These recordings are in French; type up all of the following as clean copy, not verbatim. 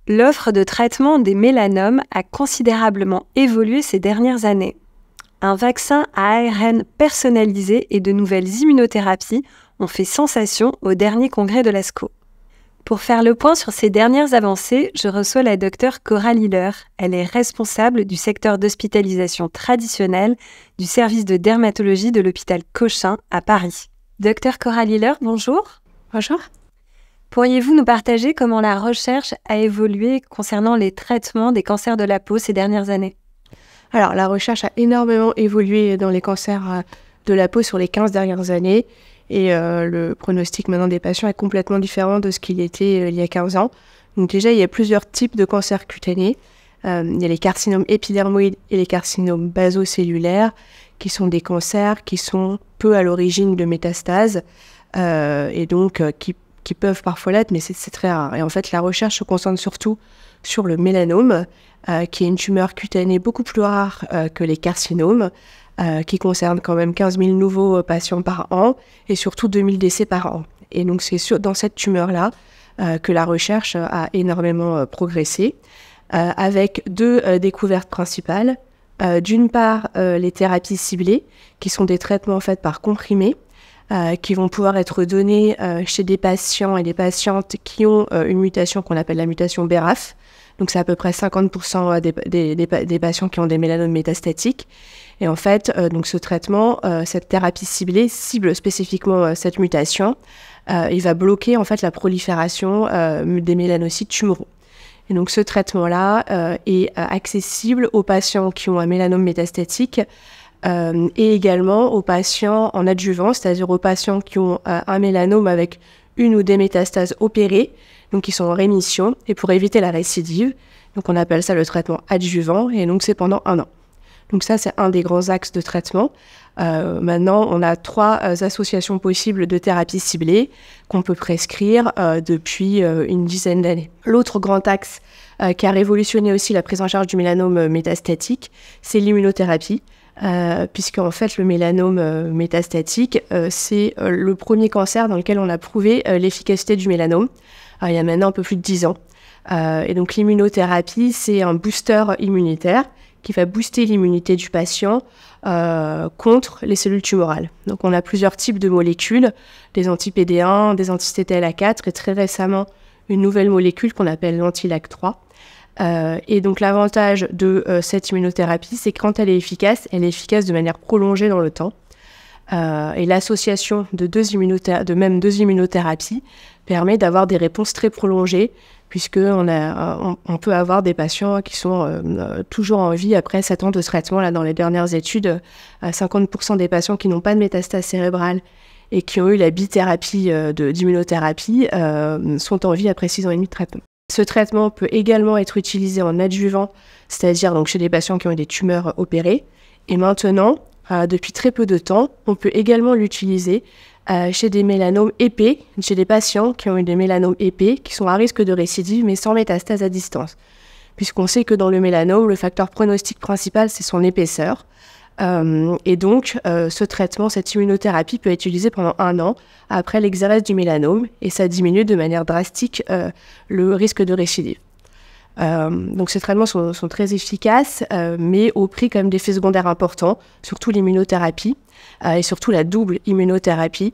L'offre de traitement des mélanomes a considérablement évolué ces dernières années. Un vaccin à ARN personnalisé et de nouvelles immunothérapies ont fait sensation au dernier congrès de l'ASCO. Pour faire le point sur ces dernières avancées, je reçois la docteure Coralie Hiller. Elle est responsable du secteur d'hospitalisation traditionnelle du service de dermatologie de l'hôpital Cochin à Paris. Docteur Coralie Hiller, bonjour. Bonjour. Pourriez-vous nous partager comment la recherche a évolué concernant les traitements des cancers de la peau ces dernières années? Alors, la recherche a énormément évolué dans les cancers de la peau sur les 15 dernières années. Et le pronostic maintenant des patients est complètement différent de ce qu'il était il y a 15 ans. Donc déjà, il y a plusieurs types de cancers cutanés. Il y a les carcinomes épidermoïdes et les carcinomes basocellulaires, qui sont des cancers qui sont peu à l'origine de métastases et donc qui peuvent parfois l'être, mais c'est très rare. Et en fait, la recherche se concentre surtout sur le mélanome, qui est une tumeur cutanée beaucoup plus rare que les carcinomes, qui concerne quand même 15 000 nouveaux patients par an et surtout 2 000 décès par an. Et donc, c'est dans cette tumeur-là que la recherche a énormément progressé, avec deux découvertes principales. D'une part, les thérapies ciblées, qui sont des traitements faits par comprimés, qui vont pouvoir être donnés chez des patients et des patientes qui ont une mutation qu'on appelle la mutation BRAF. Donc, c'est à peu près 50% des patients qui ont des mélanomes métastatiques. Et en fait, donc ce traitement, cette thérapie ciblée, cible spécifiquement cette mutation. Il va bloquer en fait la prolifération des mélanocytes tumoraux. Et donc, ce traitement-là est accessible aux patients qui ont un mélanome métastatique et également aux patients en adjuvant, c'est-à-dire aux patients qui ont un mélanome avec une ou des métastases opérées, donc qui sont en rémission, et pour éviter la récidive. Donc, on appelle ça le traitement adjuvant, et donc c'est pendant 1 an. Donc ça, c'est un des grands axes de traitement. Maintenant, on a 3 associations possibles de thérapie ciblée qu'on peut prescrire depuis une dizaine d'années. L'autre grand axe qui a révolutionné aussi la prise en charge du mélanome métastatique, c'est l'immunothérapie. Puisque en fait le mélanome métastatique c'est le premier cancer dans lequel on a prouvé l'efficacité du mélanome il y a maintenant un peu plus de 10 ans. Et donc l'immunothérapie, c'est un booster immunitaire qui va booster l'immunité du patient contre les cellules tumorales. Donc on a plusieurs types de molécules, des anti-PD1, des anti-CTLA4 et très récemment une nouvelle molécule qu'on appelle l'anti-LAG3. Et donc l'avantage de cette immunothérapie, c'est que quand elle est efficace de manière prolongée dans le temps. Et l'association de même deux immunothérapies permet d'avoir des réponses très prolongées, puisqu'on peut avoir des patients qui sont toujours en vie après 7 ans de traitement. Là, dans les dernières études, 50% des patients qui n'ont pas de métastase cérébrale et qui ont eu la bithérapie d'immunothérapie sont en vie après 6 ans et demi de traitement. Ce traitement peut également être utilisé en adjuvant, c'est-à-dire donc chez des patients qui ont des tumeurs opérées. Et maintenant, depuis très peu de temps, on peut également l'utiliser chez des mélanomes épais, chez des patients qui ont eu des mélanomes épais, qui sont à risque de récidive, mais sans métastase à distance. Puisqu'on sait que dans le mélanome, le facteur pronostic principal, c'est son épaisseur. Et donc, ce traitement, cette immunothérapie peut être utilisée pendant 1 an après l'exérèse du mélanome et ça diminue de manière drastique le risque de récidive. Donc ces traitements sont très efficaces, mais au prix quand même d'effets secondaires importants, surtout l'immunothérapie et surtout la double immunothérapie,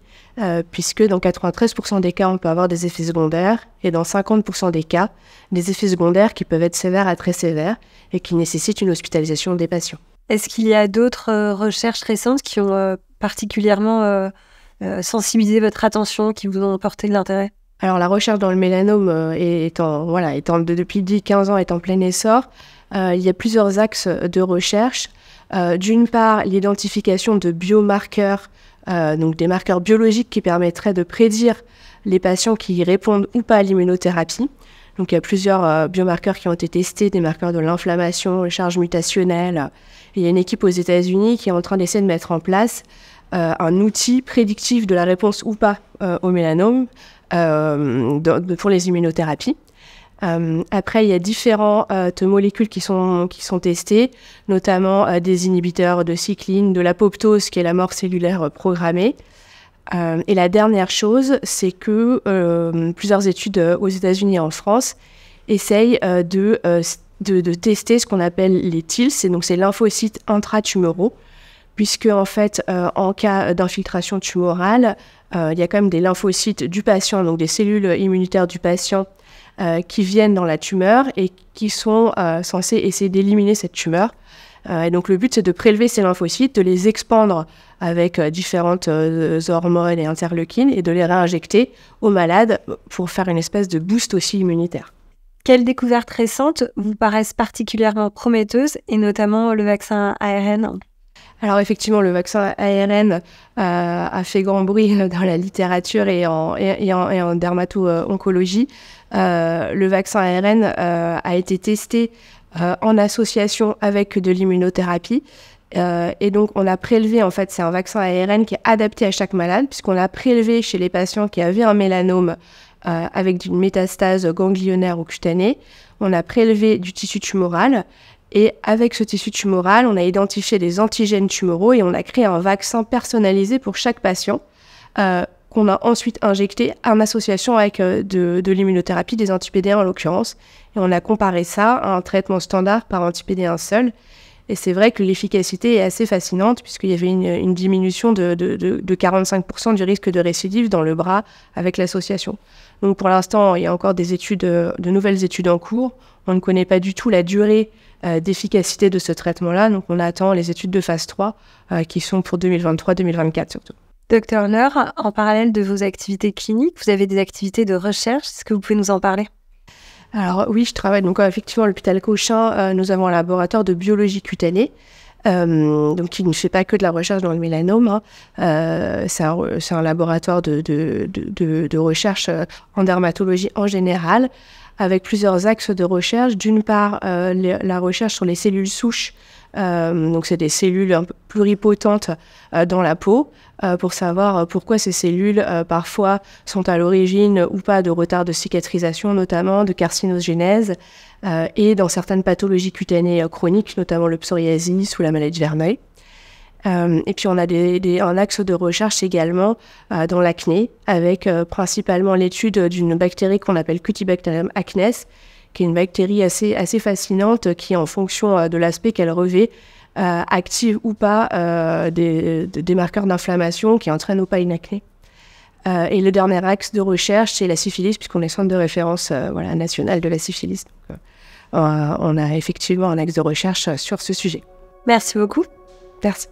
puisque dans 93% des cas, on peut avoir des effets secondaires et dans 50% des cas, des effets secondaires qui peuvent être sévères à très sévères et qui nécessitent une hospitalisation des patients. Est-ce qu'il y a d'autres recherches récentes qui ont particulièrement sensibilisé votre attention, qui vous ont porté de l'intérêt? Alors la recherche dans le mélanome depuis 10-15 ans est en plein essor. Il y a plusieurs axes de recherche. D'une part, l'identification de biomarqueurs, donc des marqueurs biologiques qui permettraient de prédire les patients qui répondent ou pas à l'immunothérapie. Donc il y a plusieurs biomarqueurs qui ont été testés, des marqueurs de l'inflammation, les charges mutationnelles. Et il y a une équipe aux États-Unis qui est en train d'essayer de mettre en place un outil prédictif de la réponse ou pas au mélanome pour les immunothérapies. Après, il y a différentes molécules qui sont testées, notamment des inhibiteurs de cycline, de l'apoptose, qui est la mort cellulaire programmée. Et la dernière chose, c'est que plusieurs études aux États-Unis et en France essaye de tester ce qu'on appelle les TILS, et donc c'est lymphocytes intratumoraux, puisque en fait, en cas d'infiltration tumorale, il y a quand même des lymphocytes du patient, donc des cellules immunitaires du patient, qui viennent dans la tumeur et qui sont censés essayer d'éliminer cette tumeur. Et donc le but, c'est de prélever ces lymphocytes, de les expandre avec différentes hormones et interleukines et de les réinjecter aux malades pour faire une espèce de boost aussi immunitaire. Quelles découvertes récentes vous paraissent particulièrement prometteuses, et notamment le vaccin ARN ? Alors effectivement, le vaccin ARN a fait grand bruit dans la littérature et en dermato-oncologie. Le vaccin ARN a été testé en association avec de l'immunothérapie. Et donc, on a prélevé, en fait, c'est un vaccin ARN qui est adapté à chaque malade, puisqu'on l'a prélevé chez les patients qui avaient un mélanome avec une métastase ganglionnaire ou cutanée. On a prélevé du tissu tumoral. Et avec ce tissu tumoral, on a identifié des antigènes tumoraux et on a créé un vaccin personnalisé pour chaque patient qu'on a ensuite injecté en association avec de l'immunothérapie, des anti-PD1 en l'occurrence. Et on a comparé ça à un traitement standard par anti-PD1 seul. Et c'est vrai que l'efficacité est assez fascinante puisqu'il y avait une diminution de 45% du risque de récidive dans le bras avec l'association. Donc pour l'instant, il y a encore de nouvelles études en cours. On ne connaît pas du tout la durée d'efficacité de ce traitement-là. Donc on attend les études de phase 3 qui sont pour 2023-2024 surtout. Docteur Leur, en parallèle de vos activités cliniques, vous avez des activités de recherche. Est-ce que vous pouvez nous en parler ? Alors oui, je travaille donc effectivement à l'hôpital Cochin. Nous avons un laboratoire de biologie cutanée, donc qui ne fait pas que de la recherche dans le mélanome. C'est un laboratoire de recherche en dermatologie en général, avec plusieurs axes de recherche. D'une part, la recherche sur les cellules souches. Donc c'est des cellules un peu pluripotentes dans la peau pour savoir pourquoi ces cellules parfois sont à l'origine ou pas de retard de cicatrisation, notamment de carcinogénèse et dans certaines pathologies cutanées chroniques, notamment le psoriasis ou la maladie de Verneuil. Et puis on a un axe de recherche également dans l'acné avec principalement l'étude d'une bactérie qu'on appelle Cutibacterium acnes, qui est une bactérie assez fascinante qui, en fonction de l'aspect qu'elle revêt, active ou pas des marqueurs d'inflammation qui entraînent ou pas une acné. Et le dernier axe de recherche, c'est la syphilis, puisqu'on est centre de référence national de la syphilis. Donc, on a effectivement un axe de recherche sur ce sujet. Merci beaucoup. Merci.